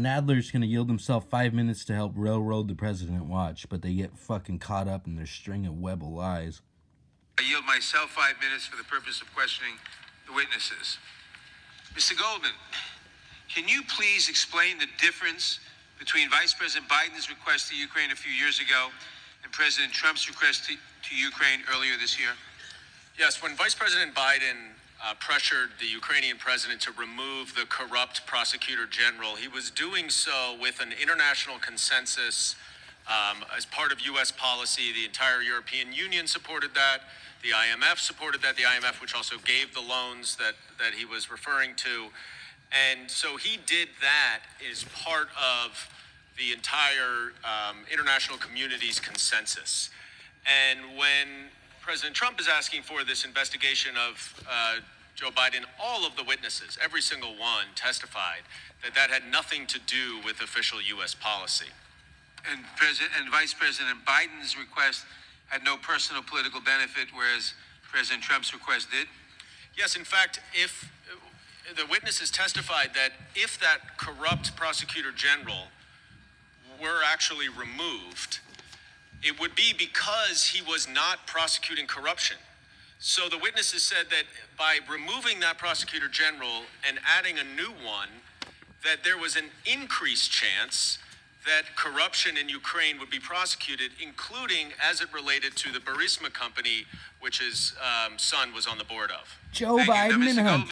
Nadler's going to yield himself 5 minutes to help railroad the president. Watch, but they get fucking caught up in their string of web of lies. I yield myself 5 minutes for the purpose of questioning the witnesses. Mr. Goldman, can you please explain the difference between Vice President Biden's request to Ukraine a few years ago and President Trump's request to Ukraine earlier this year? Yes, when Vice President Biden pressured the Ukrainian president to remove the corrupt prosecutor general, he was doing so with an international consensus as part of U.S. policy. The entire European Union supported that. The IMF supported that. The IMF, which also gave the loans that he was referring to. And so he did that as part of the entire international community's consensus. And when President Trump is asking for this investigation of Joe Biden, all of the witnesses, every single one, testified that had nothing to do with official U.S. policy. And Vice President Biden's request had no personal political benefit, whereas President Trump's request did? Yes, in fact, if the witnesses testified that if that corrupt prosecutor general were actually removed, it would be because he was not prosecuting corruption. So the witnesses said that by removing that prosecutor general and adding a new one, that there was an increased chance that corruption in Ukraine would be prosecuted, including as it related to the Burisma company, which his son was on the board of. Joe Biden and Hunter.